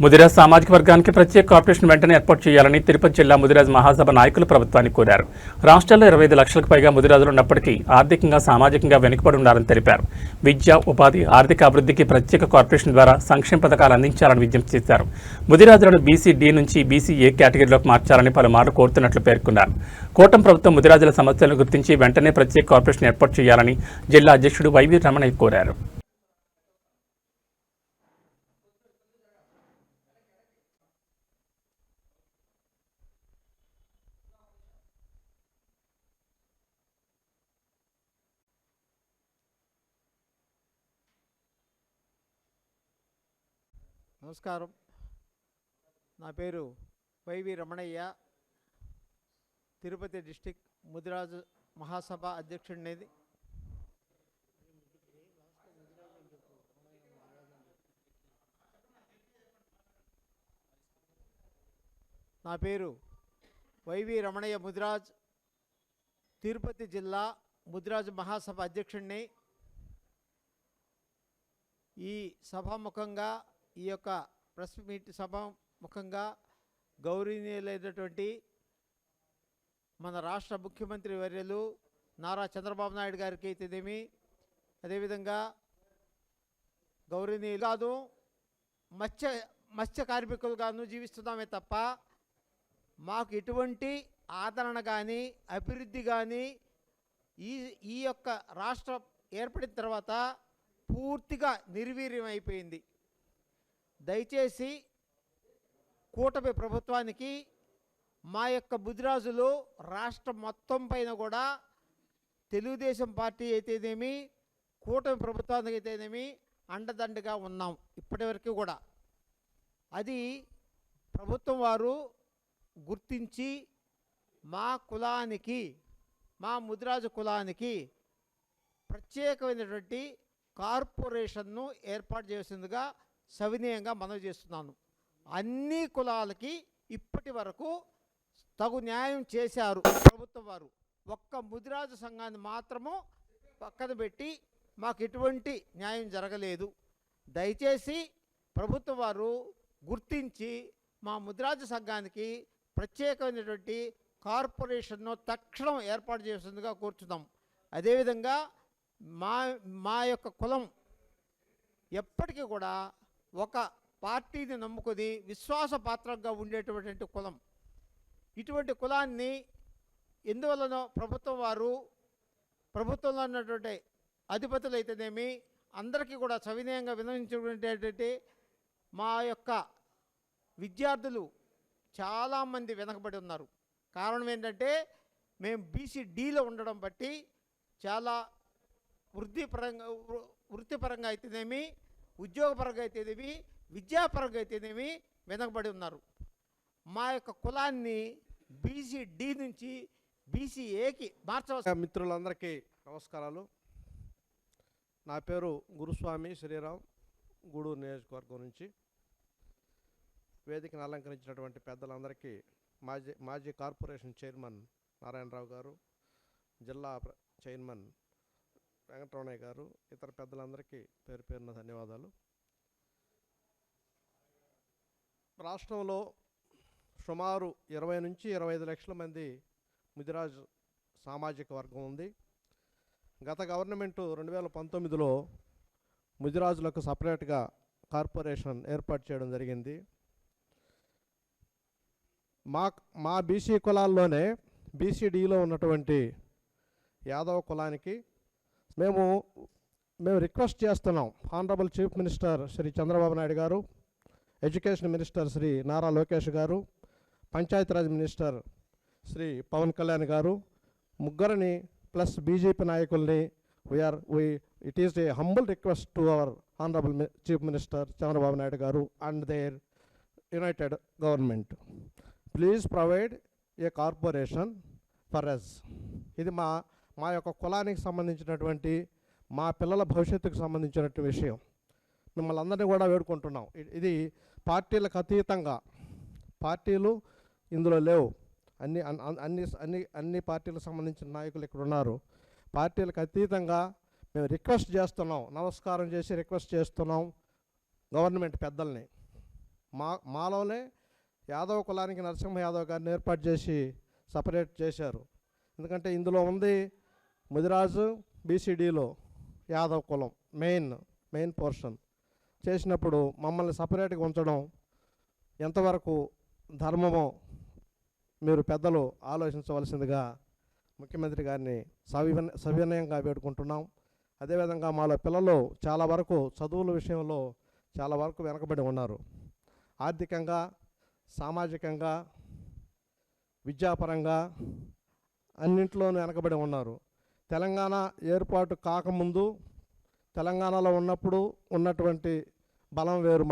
ముదిరాజ్ సామాజిక వర్గానికి ప్రత్యేక కార్పొరేషన్ వెంటనే ఏర్పాటు చేయాలని తిరుపతి జిల్లా ముదిరాజ్ మహాసభ నాయకులు ప్రభుత్వాన్ని కోరారు. రాష్ట్రంలో 25 లక్షలకు పైగా ముదిరాజులు ఉన్నప్పటికీ ఆర్థికంగా సామాజికంగా వెనుకబడి ఉన్నారని తెలిపారు. విద్య, ఉపాధి, ఆర్థిక అభివృద్ధికి ప్రత్యేక కార్పొరేషన్ ద్వారా సంక్షేమ పథకాలు అందించాలని విజ్ఞప్తి చేశారు. ముదిరాజులను బీసీ డి నుంచి బీసీ ఏ కేటగిరీలోకి మార్చాలని పలుమార్లు కోరుతున్నట్లు పేర్కొన్నారు. కూటమి ప్రభుత్వం ముదిరాజుల సమస్యలను గుర్తించి వెంటనే ప్రత్యేక కార్పొరేషన్ ఏర్పాటు చేయాలని జిల్లా అధ్యక్షుడు వైవి రమణయ్య కోరారు. నమస్కారం. నా పేరు వైవి రమణయ్య, తిరుపతి డిస్టిక్ ముదిరాజు మహాసభ అధ్యక్షుడినేది. నా పేరు వైవి రమణయ్య ముదిరాజ్, తిరుపతి జిల్లా ముదిరాజు మహాసభ అధ్యక్షుడిని. ఈ సభాముఖంగా ఈ యొక్క ప్రెస్ మీట్ సభాముఖంగా గౌరవనీయులైనటువంటి మన రాష్ట్ర ముఖ్యమంత్రి వర్యులు నారా చంద్రబాబు నాయుడు గారికి అయితేనేమి, అదేవిధంగా గౌరవనీయులు కాదు మత్స్య కార్మికులుగాను జీవిస్తున్నామే తప్ప మాకు ఎటువంటి ఆదరణ కానీ అభివృద్ధి కానీ ఈ యొక్క రాష్ట్రం ఏర్పడిన తర్వాత పూర్తిగా నిర్వీర్యం అయిపోయింది. దయచేసి కూటమి ప్రభుత్వానికి మా యొక్క ముదిరాజులు రాష్ట్రం మొత్తం పైన కూడా తెలుగుదేశం పార్టీ అయితేనేమి, కూటమి ప్రభుత్వానికి అయితేనేమి అండదండగా ఉన్నాం ఇప్పటివరకు కూడా. అది ప్రభుత్వం వారు గుర్తించి మా కులానికి, మా ముదిరాజు కులానికి ప్రత్యేకమైనటువంటి కార్పొరేషన్ను ఏర్పాటు చేసిందిగా సవినయంగా మనవి చేస్తున్నాను. అన్ని కులాలకి ఇప్పటి వరకు తగు న్యాయం చేశారు ప్రభుత్వం వారు. ఒక్క ముదిరాజు సంఘాన్ని మాత్రము పక్కన పెట్టి మాకు ఎటువంటి న్యాయం జరగలేదు. దయచేసి ప్రభుత్వం వారు గుర్తించి మా ముదిరాజు సంఘానికి ప్రత్యేకమైనటువంటి కార్పొరేషన్ను తక్షణం ఏర్పాటు చేసేందుగా కోరుతున్నాం. అదేవిధంగా మా యొక్క కులం ఎప్పటికీ కూడా ఒక పార్టీని నమ్ముకొని విశ్వాసపాత్రంగా ఉండేటటువంటి కులం. ఇటువంటి కులాన్ని ఎందువలనో ప్రభుత్వంలో ఉన్నటువంటి అధిపతులు అయితేనేమి అందరికీ కూడా సవినయంగా వినవించేటువంటి మా యొక్క విద్యార్థులు చాలామంది వెనకబడి ఉన్నారు. కారణం ఏంటంటే మేము బీసీ డీలో ఉండడం బట్టి చాలా వృత్తిపరంగా అయితేనేమి, ఉద్యోగపరంగా అయితేనేమి, విద్యాపరంగా అయితేనేమి వెనకబడి ఉన్నారు. మా యొక్క కులాన్ని బీసీ డి నుంచి బీసీ ఏకి మార్చవలసిన. మిత్రులందరికీ నమస్కారాలు. నా పేరు గురుస్వామి శ్రీరామ్, గూడూరు నియోజకవర్గం నుంచి. వేదికను అలంకరించినటువంటి పెద్దలందరికీ, మాజీ కార్పొరేషన్ చైర్మన్ నారాయణరావు గారు, జిల్లా చైర్మన్ వెంకటరమణయ్య గారు, ఇతర పెద్దలందరికీ పేరు పేరున ధన్యవాదాలు. రాష్ట్రంలో సుమారు 20 నుంచి 25 లక్షల మంది ముదిరాజు సామాజిక వర్గం ఉంది. గత గవర్నమెంటు 2019లో ముదిరాజులకు సపరేట్గా కార్పొరేషన్ ఏర్పాటు చేయడం జరిగింది. మా బీసీ కులాల్లోనే బీసీడీలో ఉన్నటువంటి యాదవ కులానికి మేము రిక్వెస్ట్ చేస్తున్నాం. Honourable chief minister Shri Chandrababu Naidu garu, education minister Shri Nara Lokesh garu, Panchayati Raj minister Shri Pawan Kalyan garu, ముగ్గురిని ప్లస్ బీజేపీ నాయకుల్ని it is a humble request to our honourable chief minister Chandrababu Naidu garu and their united government, please provide a corporation for us. ఇది మా యొక్క కులానికి సంబంధించినటువంటి, మా పిల్లల భవిష్యత్తుకు సంబంధించినటువంటి విషయం. మిమ్మల్ని అందరినీ కూడా వేడుకుంటున్నాం. ఇది పార్టీలకు అతీతంగా, పార్టీలు ఇందులో లేవు, అన్ని పార్టీలకు సంబంధించిన నాయకులు ఇక్కడ ఉన్నారు. పార్టీలకు అతీతంగా మేము రిక్వెస్ట్ చేస్తున్నాం, నమస్కారం చేసి రిక్వెస్ట్ చేస్తున్నాం గవర్నమెంట్ పెద్దల్ని. మాలోనే యాదవ కులానికి నరసింహ యాదవ్ గారిని ఏర్పాటు చేసి సపరేట్ చేశారు. ఎందుకంటే ఇందులో ఉంది ముదిరాజు బీసీడీలో యాదవ్ కులం మెయిన్ పోర్షన్ చేసినప్పుడు మమ్మల్ని సపరేట్గా ఉంచడం ఎంతవరకు ధర్మమో మీరు పెద్దలు ఆలోచించవలసిందిగా ముఖ్యమంత్రి గారిని సవినయంగా వేడుకుంటున్నాం. అదేవిధంగా మాలో పిల్లలు చాలా వరకు చదువుల విషయంలో చాలా వరకు వెనకబడి ఉన్నారు. ఆర్థికంగా, సామాజికంగా, విద్యాపరంగా అన్నింటిలోనూ వెనకబడి ఉన్నారు. తెలంగాణ ఏర్పాటు కాకముందు తెలంగాణలో ఉన్నప్పుడు ఉన్నటువంటి బలం వేరు.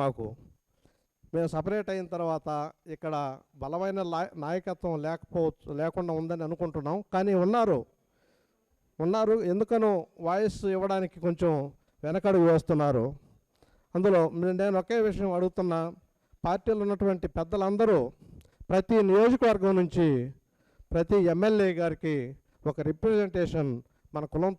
మేము సపరేట్ అయిన తర్వాత ఇక్కడ బలమైన నాయకత్వం లేకుండా ఉందని అనుకుంటున్నాం. కానీ ఉన్నారు ఎందుకనో వాయిస్ ఇవ్వడానికి కొంచెం వెనకడుగు వేస్తున్నారు. అందులో నేను ఒకే విషయం అడుగుతున్నా, పార్టీలో ఉన్నటువంటి పెద్దలందరూ ప్రతి నియోజకవర్గం నుంచి ప్రతి ఎమ్మెల్యే గారికి ఒక రిప్రజెంటేషన్ మన కులం